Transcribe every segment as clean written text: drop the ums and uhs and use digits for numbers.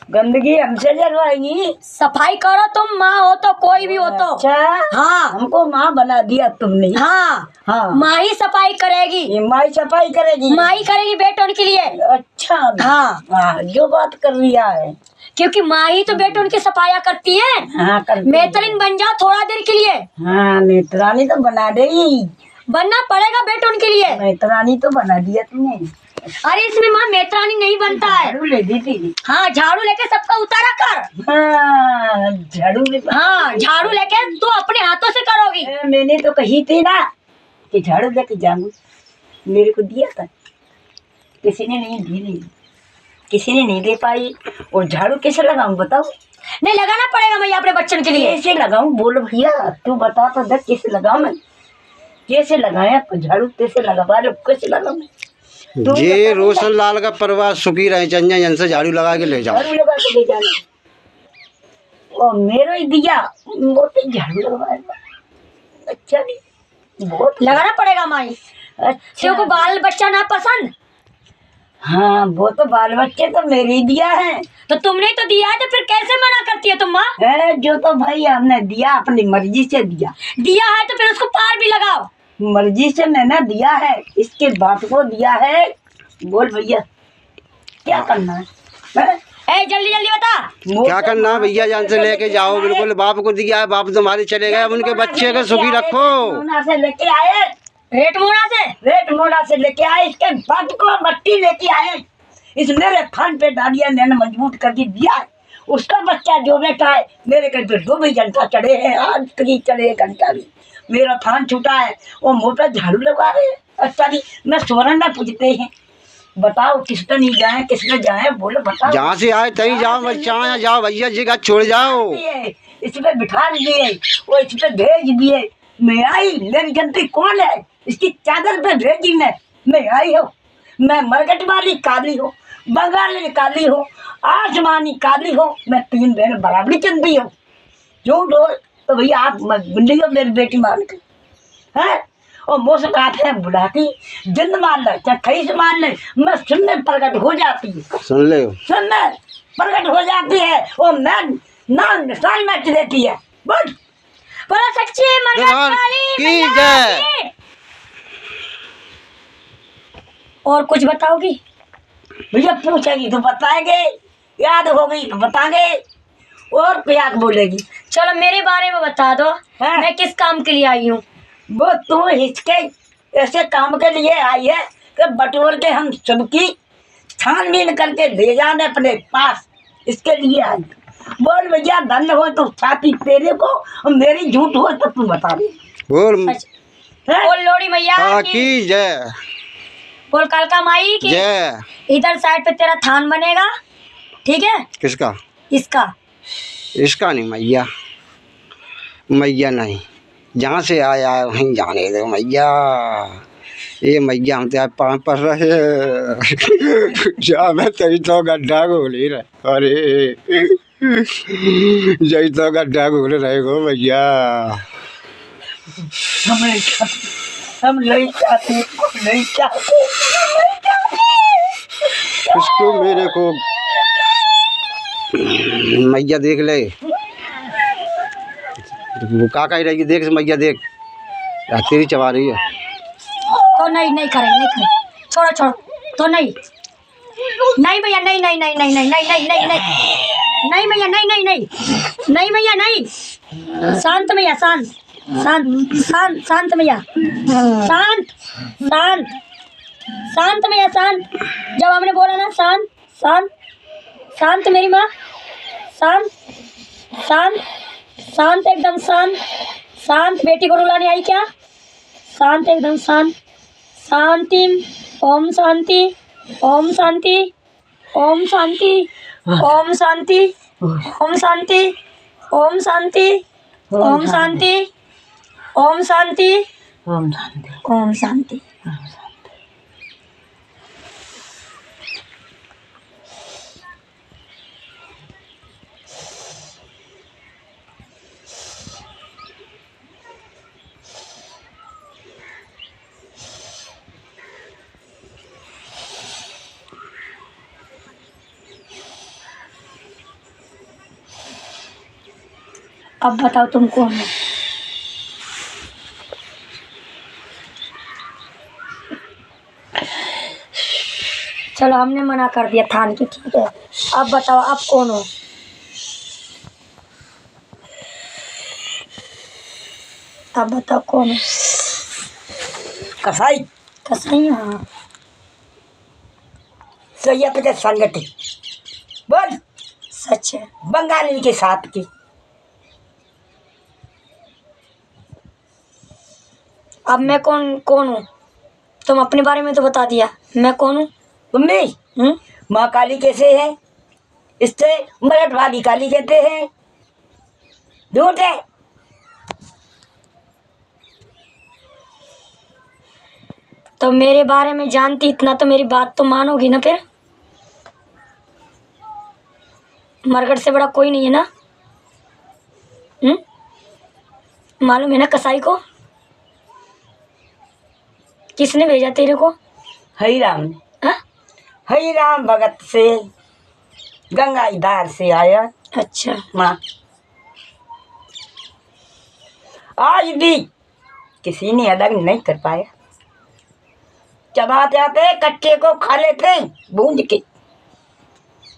गंदगी हमसे जलवाएगी। सफाई करो तुम, माँ हो तो कोई भी हो तो। अच्छा हाँ हमको माँ बना दिया तुमने। हाँ हाँ माँ ही सफाई करेगी, ये माँ सफाई करेगी। माँ ही करेगी बेटों के लिए। अच्छा हाँ हाँ जो बात कर लिया है, क्योंकि माँ ही तो बेटों की सफाइया करती है। हाँ करती मेतरीन बन जाओ थोड़ा देर के लिए। हाँ नेत्रानी तो बना देगी, बनना पड़ेगा बेटों के लिए। नेत्रानी तो बना दिया तुमने। अरे इसमें माँ मेतरानी नहीं बनता है। झाड़ू ले दी थी। हाँ झाड़ू लेके सबका उतारा कर। हाँ झाड़ू ले। हाँ झाड़ू लेके तू अपने हाथों से करोगी। मैंने तो कही थी ना कि झाड़ू लेके जाऊंगी, मेरे को दिया था, किसी ने नहीं दी, नहीं किसी ने नहीं दे पाई। और झाड़ू कैसे लगाऊं बताओ? नहीं लगाना पड़ेगा मैं अपने बच्चन के लिए। कैसे लगाऊं बोल भैया, तू बता तो दे कैसे लगाऊं मैं, कैसे लगाया झाड़ू, कैसे लगा लो, कैसे लगाऊं? ये रोशन लाल का परिवार सुखी रहे, चंजा जन से झाड़ू लगा के ले जाओ। झाड़ू लगा के ले जाना। और मेरा ही दिया मोटे झाड़ू लगवाएगा। अच्छा नहीं बहुत लगाना पड़ेगा माई। अच्छा को बाल बच्चा ना पसंद। हाँ वो तो बाल बच्चे तो मेरे ही दिया है। तो तुमने तो दिया है तो फिर कैसे मना करती है तुम माँ? जो तो भाई हमने दिया अपनी मर्जी से दिया, दिया है तो फिर उसको पार भी लगाओ। मर्जी से मैंने दिया है, इसके बाप को दिया है। बोल भैया क्या करना है? जल्दी जल्दी बता क्या करना है भैया, जान से लेके जाओ, बिल्कुल बाप को दिया है, बाप तुम्हारे चले गए, अब उनके बच्चे को सुखी रखो। मोना से लेके आए, रेट मोना से लेके आए, इसके बाप को मट्टी लेके आए, इस मेरे खान पे डालिया मैंने मजबूत करके दिया है। उसका बच्चा जो बेटा है मेरे घर पे 2 भी घंटा चढ़े हैं, आज तक चढ़े घंटा भी, मेरा थान छूटा है, वो मोटा झाड़ू लगा रहे हैं। अच्छा जी मैं स्वर्ण न पूछते हैं, बताओ किस पे नहीं जाए, किस पे जाए बोलो बताओ। जहाँ से आए तहीं जाओ, बच्चा जाओ भैया जी का छोड़ जाओ। इस पे बिठा दिए, वो इस पे भेज दिए, मैं आई, मेरी गलती कौन है? इसकी चादर पे भेजी मैं आई हूँ, मैं मरकट वाली काली हूँ, बंगाली काली हूँ, आसमानी काली हूँ, मैं 3 बहन बराबरी चंदी हूँ। झूठ हो तो भैया आप गुंडी हो मेरी बेटी मान के है, और मौसम आते हैं बुलाती, जिंद मान ले चाहे कहीं से मान ले, मैं सुनने प्रकट हो जाती है, सुनने प्रकट हो जाती है, और मैं नाम निशान मैच देती है। बस बोलो सच्ची मरकट की जय। और कुछ बताओगी? भैया पूछेगी तो बताएंगे, याद हो गई तो बताएंगे, और क्या बोलेगी? चलो मेरे बारे में बता दो, मैं किस काम के लिए आई हूँ? वो तू हिचके ऐसे काम के लिए आई है कि बटोर के हम सबकी छानबीन करके ले जाने अपने पास, इसके लिए आई। बोल भैया धन हो तो छाती तेरे को, और मेरी झूठ हो तो तू बता दे। बोल लोड़ी मैया की जय, बोल कालका माई की जय। इधर साइड पे तेरा थान बनेगा, ठीक है? किसका? इसका नहीं मैया, मैया नहीं, जहाँ से आया है वहीं जाने दो मैया। ये मैया हम तो पाँव पर रहे जा, मैं तेरी तो गड्ढा घोल ही रहे, अरे जही तो गड्ढा घोल रहे गो मैया। हम नहीं चाहते, नहीं चाहते। इसको मेरे को मैया देख ले, वो का कह रही है, देख मैया देख, तेरी चबा रही है। तो नहीं करेंगे, छोड़ो तो नहीं भैया, नहीं भैया, नहीं भैया, नहीं। शांत भैया, शांत भैया, शांत भैया, शांत। जब हमने बोला ना शांत मेरी माँ, शांत एकदम शांत। बेटी को रुलाने आई क्या? शांत एकदम शांति। ओम शांति, ओम शांति, ओम शांति, ओम शांति, ओम शांति, ओम शांति, ओम शांति, ओम शांति, ओम शांति। अब बताओ तुम कौन हो? चलो हमने मना कर दिया थान की, ठीक है। अब बताओ आप कौन हो? अब बताओ कौन हो? कसाई कसाई? हाँ। सैया पे संगठित बोल, सच है। बंगाली के साथ की। अब मैं कौन कौन हूँ? तुम अपने बारे में तो बता दिया, मैं कौन हूँ? तुमने माँ काली कैसे है? इससे मराठवाड़ी काली कहते हैं। झूठ है। तो मेरे बारे में जानती इतना तो मेरी बात तो मानोगी ना फिर? मरगट से बड़ा कोई नहीं है ना? मालूम है ना कसाई को? किसने भेजा तेरे को? हरी राम ने। हाँ? हरी राम भगत से गंगा धार से आया। अच्छा। माँ आज भी किसी ने अलग नहीं कर पाया। चबाते आते कच्चे को खा लेते बूंद के,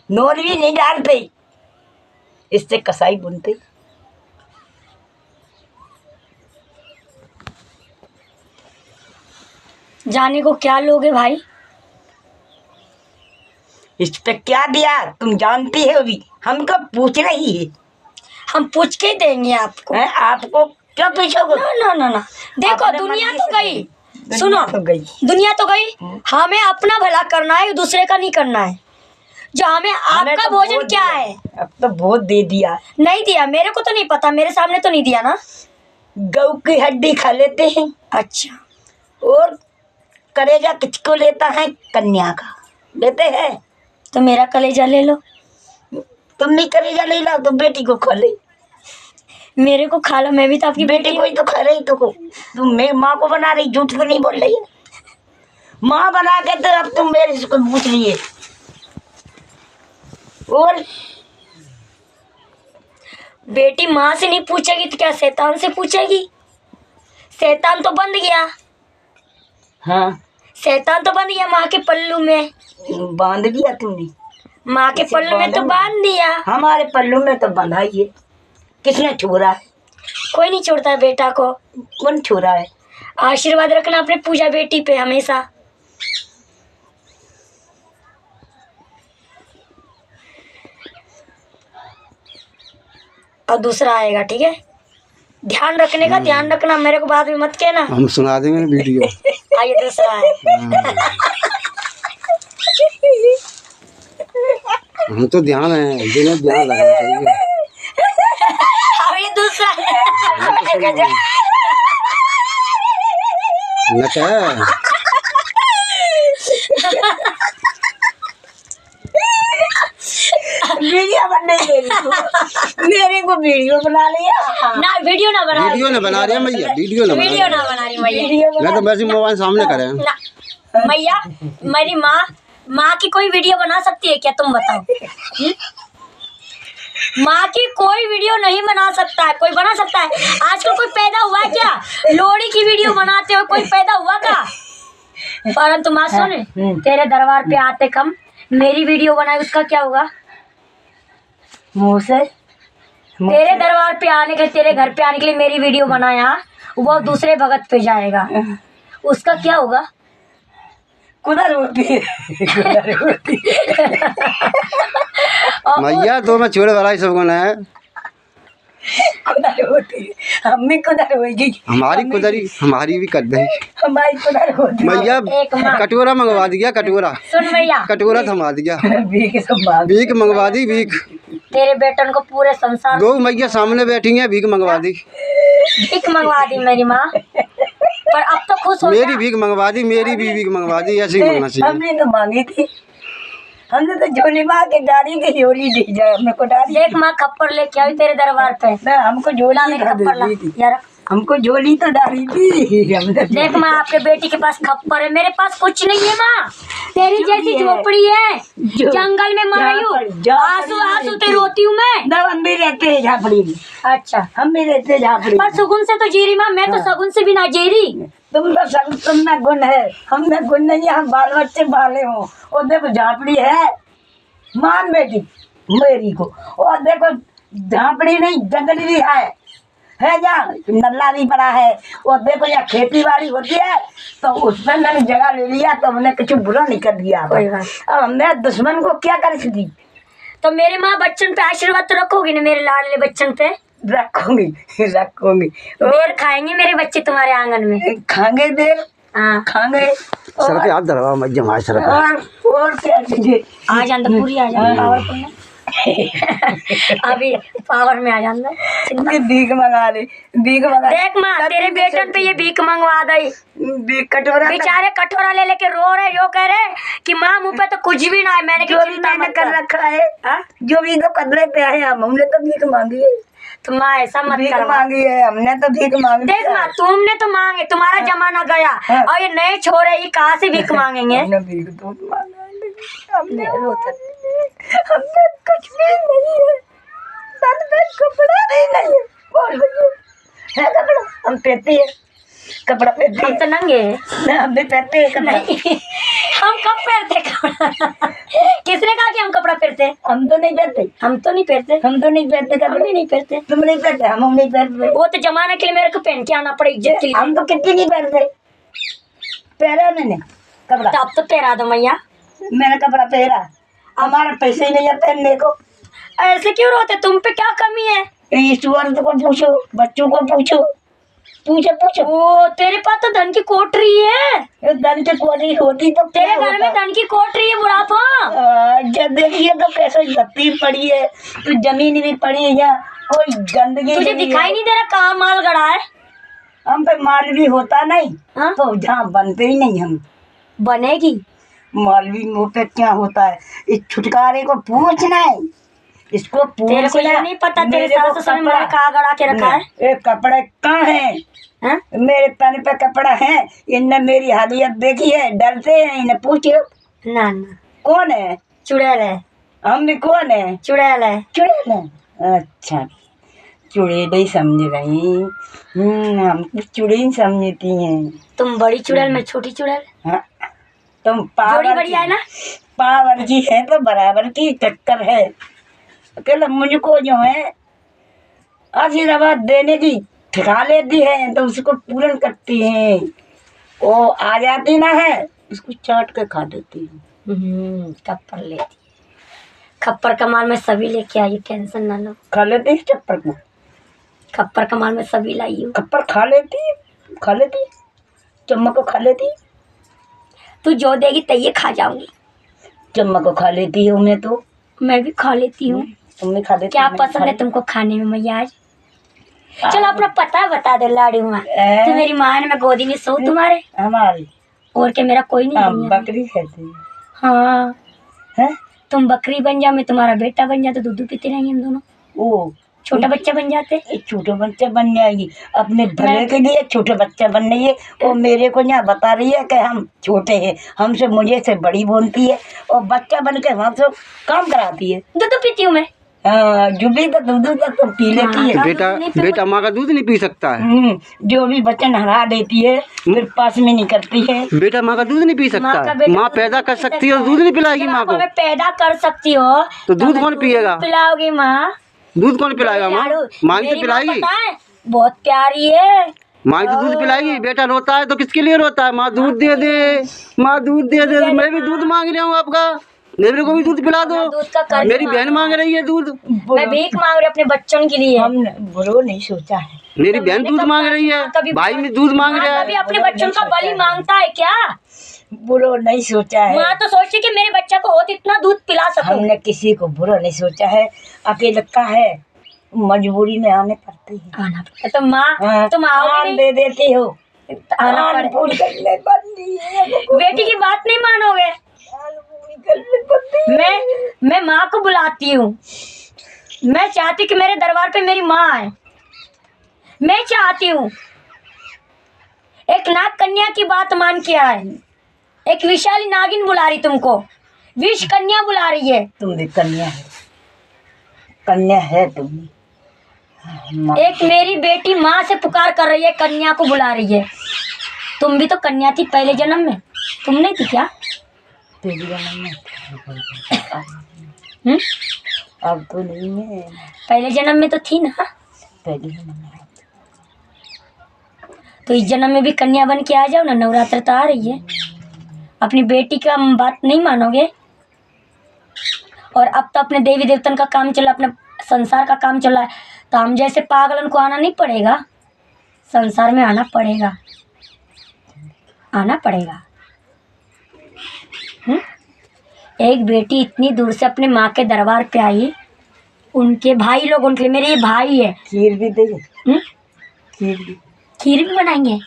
नोर भी नहीं डालते, इससे कसाई बुनते। जाने को क्या लोगे भाई? इस पे क्या दिया तुम जानती हो भी, हमको पूछ रही है। हम पूछ के देंगे आपको। हैं? आपको क्या पूछोगे? ना ना ना ना, देखो अपने दुनिया मर्जी तो से गई, दुनिया सुनो तो गई। दुनिया तो गई, हमें अपना भला करना है, दूसरे का नहीं करना है। जो हमें हमें आपका तो भोजन बहुत क्या दिया। है? अब तो बहुत दे दिया। नहीं दिया, मेरे को तो नहीं पता, मेरे सामने तो नहीं दिया ना। गऊ की हड्डी खा लेते हैं। अच्छा। और कलेजा किसको लेता है? कन्या का लेते हैं। तो मेरा कलेजा ले लो। तुम नहीं कलेजा ले लो तो बेटी को खा ले। मेरे को खा लो, मैं भी तो आपकी बेटी को ही तो खा रही। तो तुम मेरी माँ को बना रही, झूठ तो नहीं बोल रही है। माँ बना के तो अब तुम मेरे से कुछ पूछ रही है। और बेटी माँ से नहीं पूछेगी तो क्या शैतान से पूछेगी? शैतान तो बंद गया। हाँ, शैतान तो बंद गया माँ के पल्लू में। बांध दिया तुमने। माँ के पल्लू में तो बांध दिया। हमारे पल्लू में तो बंधा ही है। किसने छोड़ा है? कोई नहीं छोड़ता है बेटा को। कौन छोड़ा है? आशीर्वाद रखना अपने पूजा बेटी पे हमेशा। और दूसरा आएगा, ठीक है? ध्यान रखने का, ध्यान रखना, मेरे को बाद में मत कहना। हम सुना देंगे ना वीडियो। आइए दूसरा है। हम तो ध्यान है, जिन्हें ध्यान लगाना चाहिए। अब ये दूसरा है। न क्या वीडियो बनने दे रही हो। मेरे को वीडियो बना लिया ना वीडियो ना बना, वीडियो न बना रही है मैया, वीडियो न बना रही वीडियो ना बना रही मैया। वीडियो मैं तो वैसे मोबाइल सामने करें। ना मैया, मेरी माँ की कोई वीडियो बना सकती है क्या? तुम बताओ। माँ की कोई वीडियो नहीं बना सकता है। कोई बना सकता है? आजकल कोई पैदा हुआ है क्या? लोहड़ी की वीडियो बनाते हो, कोई पैदा हुआ क्या? परंतु माँ सुन, तेरे दरबार पे आते कम मेरी वीडियो बनाई, उसका क्या होगा? मुँह से तेरे दरबार पे आने के, तेरे घर पे आने के लिए मेरी वीडियो बनाया, वो दूसरे भगत पे जाएगा, उसका क्या होगा? कुदर होती है, कुदर होती है। मैया तो मैं छोड़े वाला ही सबको ना है। कुदर होती है, हम भी कुदर होगी। हमारी कुदरी हमारी भी कर दे। हमारी कुदर होती है। मैया एक माँ। कटोरा मंगवा दिया, कटोरा सुन भैया, कटोरा थमा दिया। भीख सब मांग। भीख मंगवा दी, भीख। तेरे बेटन को पूरे संसार दो मैया सामने बैठी हैं, भीख मंगवा दी। भीख मंगवा दी मेरी माँ, पर अब तो खुश हो मेरी गया। भीख मंगवा दी, मेरी भी भीख मंगवा दी। ऐसे ही मांगना चाहिए। हमने तो मांगी थी। हमने तो झोली माँ के डाली की झोली दी जाए, हमने को डाली। देख माँ खप्पर लेके आई तेरे दरबार पे। ना हमको झोला मेरे में खप्पर ला दी थी। यार, हमको झोली तो डाली थी हमने। देख माँ, आपके बेटी के पास खप्पर है, मेरे पास कुछ नहीं है माँ। तेरी जैसी झोपड़ी है, जंगल में मर रही हूँ, आंसू आंसू ते रोती हूँ मैं। ना हम भी रहते हैं झापड़ी में। अच्छा, हम भी रहते हैं झापड़ी पर सुगुन से तो जी रही माँ, मैं तो सगुन से भी ना जी रही। तुम में गुण है, हम में गुण नहीं है, हम बाल बच्चे पाले हो। और देखो झापड़ी है, मान बेटी मेरी को। और देखो झापड़ी नहीं, जंगल भी है जहाँ नल्ला भी बड़ा है। और देखो यहाँ खेती बाड़ी होती है, तो उसमें मैंने जगह ले लिया, तो हमने कुछ बुरा नहीं कर दिया। अब हमने दुश्मन को क्या कर दी। तो मेरे माँ बच्चन पे आशीर्वाद तो रखोगी ना, मेरे लाडले बच्चन पे? रखूंगी रखूंगी। बेर खाएंगे मेरे बच्चे तुम्हारे आंगन में? खाएंगे देर, हाँ खाएंगे। सर पे हाथ धरवा मैया हमारे सर पे। और क्या कीजिए, आ जाता पूरी, आ जाता पावरफुल में। अभी पावर में आ जाता। भीख मंगा ले, भीख मंगा। देख माँ, तेरे बेटन पे ये भीख मंगवा दई। भीख कटोरा बेचारे कटोरा ले लेके रो रहे, यो कह रहे कि माँ मुँह पे तो कुछ भी ना है। मैंने जो भी मैंने कर रखा है, जो भी तो कदरे पे है, हमने तो भीख मांगी है। तो माँ ऐसा मत भीख कर माँ। मांगी है हमने, तो भीख मांगी। देख माँ, तुमने तो मांगे, तुम्हारा जमाना गया, और ये नए छोरे ये कहाँ से भीख मांगेंगे? हमने भीख दूध मांगा है, हमने कुछ भी नहीं है, तन पे कपड़ा भी नहीं है। बोल भैया, है कपड़ा? हम पहनते हैं कपड़ा, पहनते हम तो नंगे हैं। हैं, हम भी पहनते हैं कपड़ा। नहीं, हम कब पहनते कपड़ा? किसने कहा कि हम कपड़ा पहनते? हम तो नहीं पहनते, हम तो नहीं पहनते, हम तो नहीं पहनते हम कपड़े। भी नहीं पहनते। तुम नहीं पहनते, हम नहीं पहनते। वो तो जमाने के लिए मेरे को पहन के आना पड़े, इज्जत के लिए। हम तो कितनी नहीं पहनते, पहना मैंने कपड़ा। तो अब तो पहरा दो मैया। मैंने कपड़ा पहरा, हमारे पैसे ही नहीं है पहनने को। ऐसे क्यों रोते? तुम पे क्या कमी है? इस वर्ग को पूछो, बच्चों को पूछो, पूछो पूछो। ओ, तेरे पास तो धन की कोठरी है। ये धन की कोठी होती तो तेरे घर में धन की कोठरी है बुढ़ापा। जब देखिए तो कैसे धरती पड़ी है, तो जमीन भी पड़ी है, यहाँ कोई गंदगी तुझे नहीं दिखाई है। नहीं दे रहा कहाँ माल गड़ा है? हम पे माल भी होता नहीं, हाँ? तो जहाँ बनते ही नहीं हम। बनेगी। मौलवी मुँह पे क्या होता है, इस छुटकारे को पूछना है, इसको तेरे को ये पूछना। नहीं पता तेरे मेरे को सास ससुर ने कपड़ा- मुझे कहाँ गड़ा के रखा है? ये कपड़े कहाँ हैं? हाँ? मेरे तन पे कपड़ा है, इनने मेरी हालियत देखी है, डरते हैं, इन्हें पूछो ना ना, कौन है। चुड़ैल है, हम भी कौन है? चुड़ैल है। चुड़ैल है। अच्छा, चुड़ैल ही समझ रही। हम तो चुड़ैल समझती हैं। तुम बड़ी चुड़ैल, मैं छोटी चुड़ैल। हाँ, तुम जोड़ी पावर बढ़िया है ना? पावर की है तो बराबर की टक्कर है। अकेले मुझको जो है आशीर्वाद देने की ठिका लेती है, तो उसको पूर्ण करती है। वो आ जाती ना है, उसको चाट के खा देती है। खप्पर लेती है। खप्पर का माल मैं सभी लेके आई, टेंशन ना लो। खा लेती है चप्पल को, खप्पर का माल मैं सभी लाई हूँ। खप्पर खा लेती है, खा लेती है, चम्मच को खा लेती है। तू जो देगी तय खा जाऊंगी। चम्मच को खा लेती है, उन्हें तो मैं भी खा लेती हूँ। तुमने खा लेती। क्या पसंद है तुमको खाने में मैया आज? चलो अपना पता बता दे लाड़ी माँ। तू मेरी माँ है ना, मैं गोदी में सो तुम्हारे। हमारी और क्या, मेरा कोई नहीं दुनिया में। बकरी कहती है। हाँ, हैं? तुम बकरी बन जाओ, मैं तुम्हारा बेटा बन जाते, दूध पीते रहेंगे हम दोनों। वो छोटा बच्चा बन जाते। एक छोटा बच्चा बन जाएगी, अपने भले के लिए छोटे बच्चा बन रही है। वो मेरे को यहाँ बता रही है कि हम छोटे हैं, हमसे मुझे से बड़ी बोलती है, और बच्चा बन के हमसे काम कराती है। दूध पीती हूँ मैं। हाँ, जो भी तो दूध तो पी लेती है। बेटा बेटा माँ का दूध नहीं पी सकता है। जो भी बच्चन हरा देती है, फिर पास में नहीं करती है। बेटा माँ का दूध नहीं पी माँ का सकता है। बेटा माँ दूध पैदा नहीं कर पी सकती है और सकता दूध नहीं पिलाएगी जब माँ आप को। हमें पैदा कर सकती हो तो दूध हमें कौन पिएगा? पिलाओगी माँ। दूध कौन पिलाएगा माँ? लाडू, माँ ही तो मेरी पिलाएगी। पता है, बहुत प्यारी है। माँ ही तो दूध पिलाएगी। बेटा रोता है तो किसके लिए रोता है? माँ दूध दे दे, माँ दूध दे दे। मैं भी दूध मांग रहा हूँ आपका, मेरे को भी दूध पिला दो। दूध का कर्ज मेरी बहन मांग रही है दूध, मैं भीख मांग रही अपने बच्चों के लिए। हमने बुरो नहीं सोचा है। मेरी बहन दूध मांग रही है, भाई में दूध मांग रहा कभी है। अपने बच्चों का बलि मांगता है क्या? बुरो नहीं सोचा है। माँ तो सोचती कि मेरे बच्चा को हो तो इतना दूध पिला सकूं। हमने किसी को बुरा नहीं सोचा है। अकेले का है, मजबूरी में आने पड़ती है। आना पड़ता। तो माँ तुम आओगे कान नहीं? दे देती हो, आना कान पड़े। फूल करने पड़ती है। बेटी की बात नहीं मानोगे? कान फूल करने पड़ती है। मैं माँ को बुलाती हूँ। मैं चाहती कि मेरे दरबार पे मेरी माँ आए। मैं चाहती हूँ एक नाग कन्या की बात मान के आए। एक विशाली नागिन बुला रही तुमको, विष कन्या बुला रही है। तुम भी कन्या है, कन्या है तुम। एक मेरी बेटी माँ से पुकार कर रही है, कन्या को बुला रही है। तुम भी तो कन्या थी पहले जन्म में, तुम नहीं थी क्या? तेरी जन्म में हम्म? अब तो नहीं है, पहले जन्म में तो थी ना। पहले जन्म में। तो इस जन्म में भी कन्या बन के आ जाओ ना, नवरात्र तो आ रही है। अपनी बेटी का बात नहीं मानोगे? और अब तो अपने देवी देवतन का काम चला, अपने संसार का काम चला है, तो हम जैसे पागलन को आना नहीं पड़ेगा, संसार में आना पड़ेगा, आना पड़ेगा। एक बेटी इतनी दूर से अपने माँ के दरबार पे आई, उनके भाई लोग, उनके लिए, मेरे ये भाई है। खीर भी देंगे, खीर भी बनाएंगे।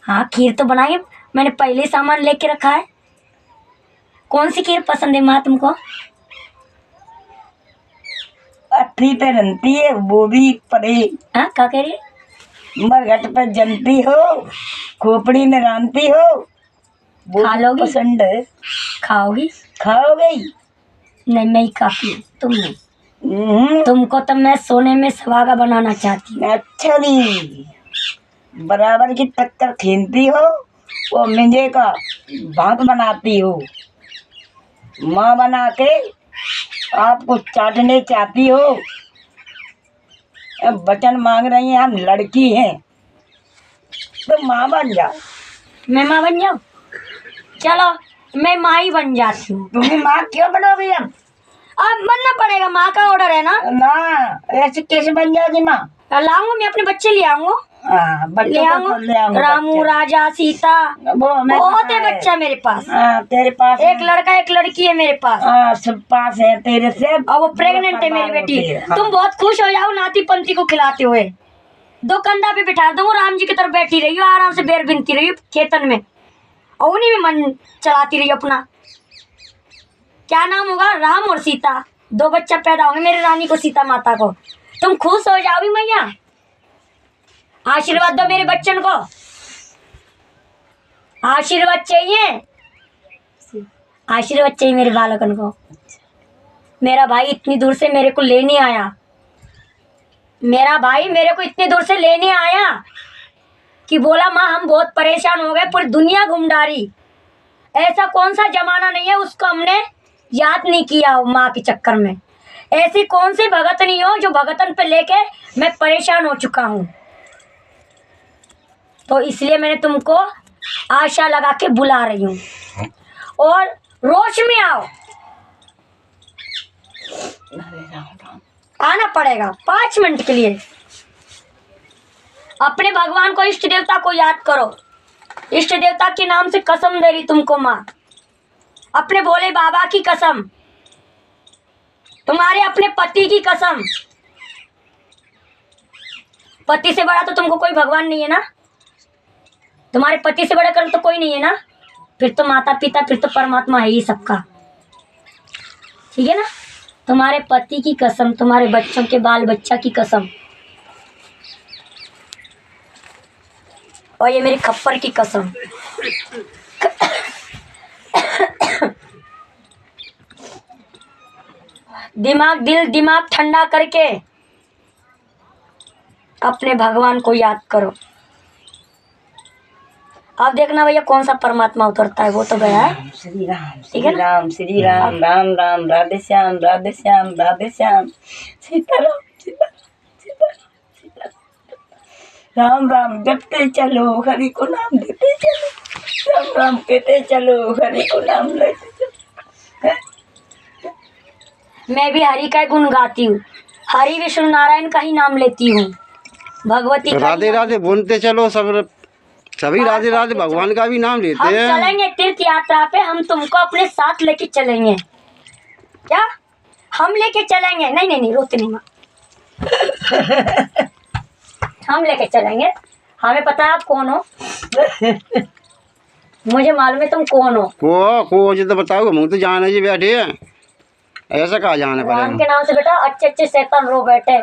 हाँ खीर तो बनाएंगे, मैंने पहले ही सामान लेके रखा है। कौन सी खीर पसंद है माँ तुमको? अथी पे रनती है वो भी पड़े, हाँ क्या कह रही है? मरघट पे जनती हो, खोपड़ी में रानती हो, वो खा लोगी? पसंद है। खाओगी? खाओगे? नहीं मैं ही काफी हूँ, तुम नहीं। तुमको तो मैं सोने में सुहागा बनाना चाहती हूँ। अच्छा जी, बराबर की टक्कर खींचती हो, वो मिंजे का भात बनाती हो, माँ बना के आपको चाटने चाहती हो। अब वचन मांग रही हैं, हम लड़की हैं तो माँ बन जाओ। मैं माँ बन जाऊँ? चलो मैं माँ ही बन जाती हूँ। तुम्हें माँ क्यों बनोगी? अब बनना पड़ेगा, माँ का ऑर्डर है ना। ना ऐसे कैसे बन जाएगी माँ? लाऊंगा मैं अपने बच्चे, ले आऊंगा, हाँ, ले बच्चों को आऊंगा। ले आऊंगा, रामू, बच्चे। राजा, सीता, वो हमें बहुत पता है बच्चा मेरे पास। हाँ, तेरे पास एक लड़का एक लड़की है मेरे पास, हाँ, सब पास है तेरे से। और वो प्रेग्नेंट है मेरी बेटी। तुम बहुत खुश हो जाओ नाती पंथी को खिलाते हुए। दो कंधा पे बिठा दूंगा, राम जी की तरफ बैठी रही हो, आराम से बेर बिनती रही हो खेतन में, और उन्हीं में मन चलाती रही हो अपना। क्या नाम होगा? राम और सीता, दो बच्चा पैदा होंगे मेरी रानी को, सीता माता को। तुम खुश हो जाओगी मैया? आशीर्वाद दो मेरे बच्चन को, आशीर्वाद चाहिए, आशीर्वाद चाहिए मेरे बालकन को। मेरा भाई इतनी दूर से मेरे को लेने आया, मेरा भाई मेरे को इतनी दूर से लेने आया कि बोला माँ हम बहुत परेशान हो गए, पूरी दुनिया घूम डाली, ऐसा कौन सा जमाना नहीं है उसको हमने याद नहीं किया हो माँ के चक्कर में। ऐसी कौन सी भगत नहीं हो जो भगतन पे लेके मैं परेशान हो चुका हूँ। तो इसलिए मैंने तुमको आशा लगा के बुला रही हूँ, और रोश में आओ, आना पड़ेगा 5 मिनट के लिए। अपने भगवान को, इष्ट देवता को याद करो। इष्ट देवता के नाम से कसम दे रही तुमको माँ, अपने भोले बाबा की कसम, तुम्हारे अपने पति की कसम। पति से बड़ा तो तुमको कोई भगवान नहीं है ना, तुम्हारे पति से बड़ा कर तो कोई नहीं है ना, फिर तो माता पिता, फिर तो परमात्मा है ही सबका, ठीक है ना। तुम्हारे पति की कसम, तुम्हारे बच्चों के बाल बच्चा की कसम, और ये मेरी खप्पर की कसम। दिमाग ठंडा करके अपने भगवान को याद करो। अब देखना भैया कौन सा परमात्मा उतरता है, वो तो गया है। श्री राम, श्री राम, श्री राम, राम राम, राधे श्याम, राधे श्याम, राधे श्याम, सीताराम, सीताराम, सीताराम, सीताराम, राम राम जपते चलो, हरि को नाम देते चलो, राम राम कहते चलो, हरि को नाम लेते चलो। मैं भी हरि का गुण गाती हूँ, हरि विष्णु नारायण का ही नाम लेती हूँ, भगवती का। राधे राधे बोलते चलो, सब सभी राधे राधे भगवान का भी नाम लेते हम हैं। चलेंगे तीर्थ यात्रा पे, हम तुमको अपने साथ लेके चलेंगे। क्या हम लेके चलेंगे? नहीं नहीं नहीं, रोते नहीं माँ। हम लेके चलेंगे, हमें पता है आप कौन हो। मुझे मालूम है तुम कौन हो। को जो तो बताओ, मुँह तो जाने जी बैठे हैं, ऐसा कहा जाने राम पड़ेगा। के नाम से बेटा अच्छे अच्छे शैतान रो बैठे,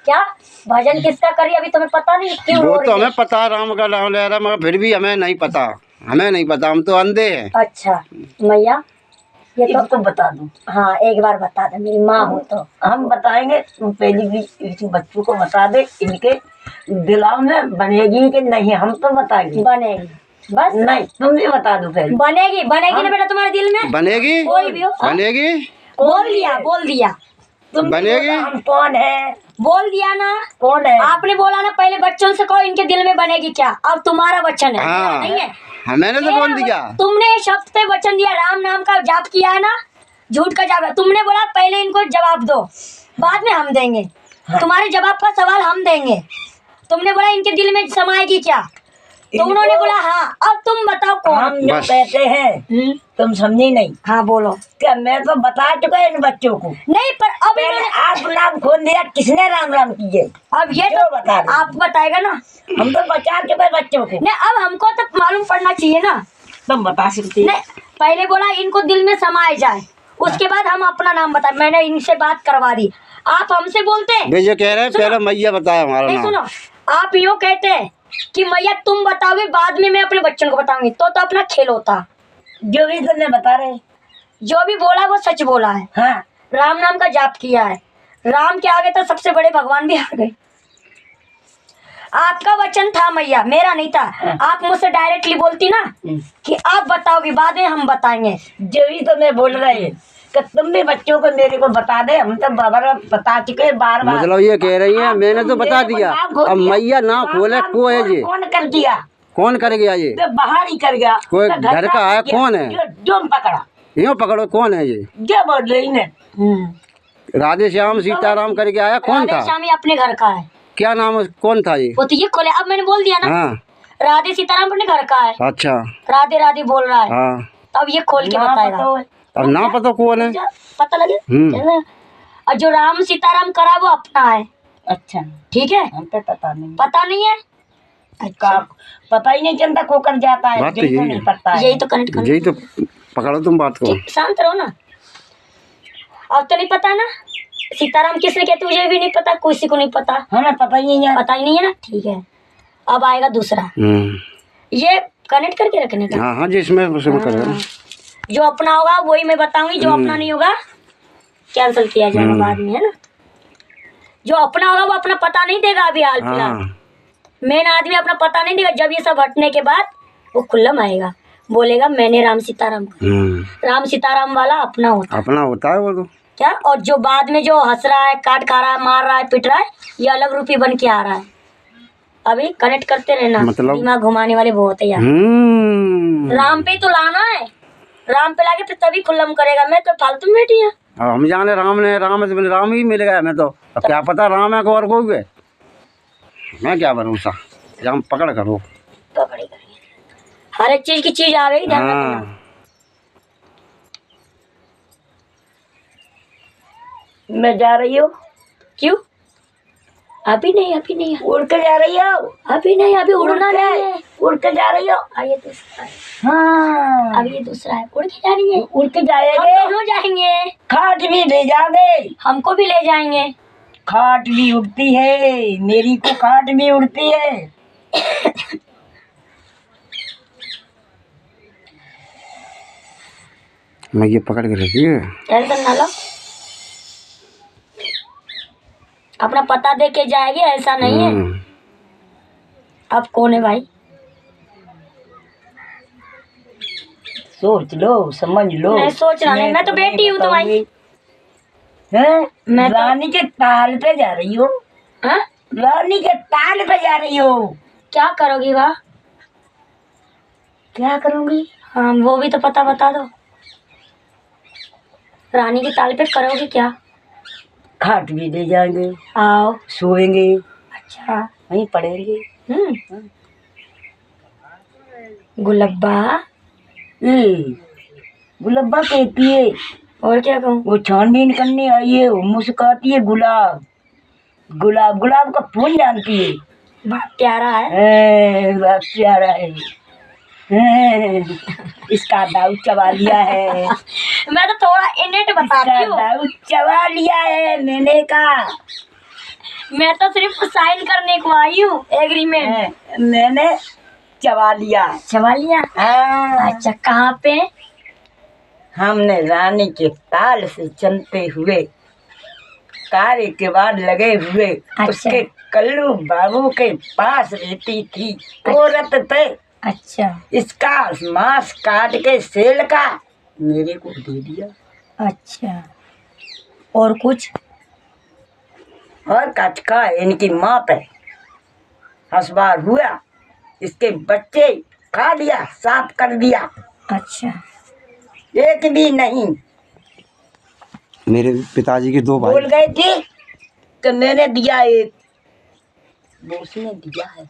क्या भजन किसका करी अभी तुम्हें पता नहीं क्यों रो वो तो रही है? हमें पता है, राम का नाम ले रहा, मगर फिर भी हमें नहीं पता, हमें नहीं पता, हम तो अंधे हैं। अच्छा मैया ये तो इसको बता दूं? हाँ एक बार बता दे, मेरी माँ हो तो। हम बताएंगे, तुम पहले भी इस बच्चों को बता दे, इनके दिलाव में बनेगी कि नहीं, हम तो बताएंगे। बनेगी बस नहीं, तुम भी बता दो पहले। बनेगी बनेगी ना बेटा तुम्हारे दिल में बनेगी, कोई भी हो। बनेगी, बोल दिया तुम बनेगी। हम कौन है? बोल दिया ना। कौन है? आपने बोला ना पहले बच्चों से कहो इनके दिल में बनेगी क्या, अब तुम्हारा वचन है हाँ। नहीं है। मैंने तो बोल दिया। तुमने शब्द पे वचन दिया, राम नाम का जाप किया है ना, झूठ का जाप। तुमने बोला पहले इनको जवाब दो, बाद में हम देंगे। हाँ। तुम्हारे जवाब का सवाल हम देंगे। तुमने बोला इनके दिल में समाएगी क्या, तो उन्होंने बोला हाँ। अब तुम बताओ कौन। हम जो बस। कहते हैं तुम समझी नहीं। हाँ बोलो। क्या मैं तो बता चुका इन बच्चों को। नहीं पर अब पहले इन्होंने आप नाम खोल दिया, किसने राम राम किए? अब ये जो तो बता रहे। आप बताएगा ना। हम तो बचा चुके बच्चों को। नहीं अब हमको तो मालूम पड़ना चाहिए ना। तुम बता सकती हो। नहीं पहले बोला इनको दिल में समाए जाए, उसके बाद हम अपना नाम बताए। मैंने इनसे बात करवा दी, आप हमसे बोलते हैं। वे जो कह रहे हैं पहले मैया बताया हमारा नहीं नाम। सुनो, आप यूँ कहते हैं कि मैया तुम बताओगे बाद में मैं अपने बच्चों को बताऊंगी, तो अपना खेल होता। जो भी तुमने बता रहे। जो भी बोला वो सच बोला है। हाँ, राम नाम का जाप किया है, राम के आगे तो सबसे बड़े भगवान भी आ गए। आपका वचन था मैया, मेरा नहीं था। आप मुझसे डायरेक्टली बोलती ना कि आप बताओगी, बाद में हम बताएंगे। जो भी तुम्हें बोल रहे हैं कि तुम भी बच्चों को मेरे को बता दे। हम तो बार बता चुके, बार बार। मतलब ये कह रही है मैंने तो बता दिया, अब मैया ना खोले को है जी, कौन कर दिया? कौन कर गया ये? तो बाहर ही कर गया। कोई तो घर का है, कौन है? जो पकड़ा, यूँ पकड़ो कौन है ये? जो बोल रही ने। राधे श्याम सीताराम करके आया, कौन था? राधे श्यामी अपने घर का है। क्या नाम कौन था ये? वो तो ये खोले, अब मैंने बोल दिया ना। हाँ राधे सीताराम अपने घर का है। अच्छा राधे राधे बोल रहा है, हाँ। अब ये खोल के ना बताएगा। पता हो। अब ना पता कौन है? पता लगे है ना? और जो राम सीताराम करा वो अपना है। अच्छा, ठीक है, हम पे पता नहीं। पता नहीं है। का पता ही नहीं चलता को कर जाता है। बात तो यही तो यही नहीं है। पड़ता है। यही तो कनेक्ट कर। यही तो पकड़ो तुम बात को। शांत रहो ना। अब तो नहीं पता ना सीताराम किसने किया, तुझे भी नहीं पता, किसी को नहीं पता। हमें पता ही नहीं है। पता ही नहीं है ना, ठीक है। अब आएगा दूसरा, ये कनेक्ट करके रखने का। हाँ हाँ जिसमें उसमें करो। हाँ। जो अपना होगा वही मैं बताऊंगी, जो अपना नहीं होगा कैंसिल किया जाएगा बाद में, है ना। जो अपना होगा वो अपना पता नहीं देगा अभी हाल फिलहाल। हाँ मेन आदमी अपना पता नहीं देगा, जब ये सब हटने के बाद वो खुल्लम आएगा, बोलेगा मैंने राम सीताराम कहा। राम सीताराम वाला अपना होता है। अपना होता है वो तो क्या, और जो बाद में जो हंस रहा है, काट खा रहा है, मार रहा है, पिट रहा है, ये अलग रूपी बन के आ रहा है। अभी कनेक्ट करते रहना, मतलब? दिमाग घुमाने वाले बहुत है यार। राम पे तो लाना है, राम पे लाके फिर तभी खुल्लम करेगा। मैं तो फालतू में बैठी है। अब हम जाने राम ने, राम ही मिल गया हमें तो। अब क्या पता राम है को और कोई है, मैं क्या भरोसा। राम पकड़ करो। पकड़ी करिए, हर एक चीज की चीज आ गई, ध्यान रखना। हाँ मैं जा रही हूँ। क्यों? अभी नहीं, अभी नहीं, उड़ के जा रही हो? अभी नहीं, अभी उड़ना नहीं है। उड़ के जा रही हो? ये दूसरा है, हाँ, अब ये दूसरा है। उड़ के जा रही है, उड़ के हम जाएंगे। दोनों जाएंगे, खाट भी ले जाओगे। हमको भी ले जाएंगे। खाट भी उड़ती है, मेरी को खाट भी उड़ती है। मैं ये पकड़ के रखिए। टेंशन ना लो, अपना पता दे के जाएगी, ऐसा नहीं है। अब कौन है भाई? सोच लो, समझ लो। नहीं सोचना नहीं, मैं तो बेटी हूँ तुम्हारी। हैं? मैं तो- रानी के ताल पे जा रही हो? हाँ? रानी के ताल पे जा रही हो? क्या करोगी वाह? क्या करूंगी? हाँ वो भी तो पता बता दो। रानी की ताल पे करोगी क्या? खाट भी ले जाएंगे, आओ। सोएंगे, अच्छा। वहीं पड़ेंगे। गुलब्बा, गुलाबा कहती है। और क्या कहूँ? वो छानबीन करने आई है, वो मुस्काती है। गुलाब, गुलाब, गुलाब का फूल जानती है। बड़ा प्यारा है। बहुत प्यारा है। इसका दाऊ चबा लिया है। मैं तो थोड़ा इनेट बताती इसका हूँ। दाऊ चबा लिया है मैंने का। मैं तो सिर्फ साइन करने को आई हूँ एग्रीमेंट। मैंने चबा लिया। चबा लिया? हाँ। अच्छा, कहाँ पे? हमने रानी के ताल से चलते हुए कार्य के बाद लगे हुए उसके कल्लू बाबू के पास रहती थी औरत पे। अच्छा। इसका मांस काट के सेल का मेरे को दे दिया। अच्छा, और कुछ? और कचका इनकी माँ पे हंसबार हुआ, इसके बच्चे खा लिया, साफ कर दिया। अच्छा। एक भी नहीं। मेरे पिताजी के 2 भाई बोल गए थे कि मैंने दिया एक, वो उसने दिया है।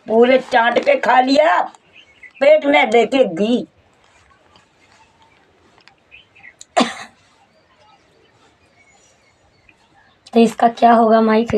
पूरे चाट के खा लिया, पेट में देके दी। तो इसका क्या होगा माई फिर?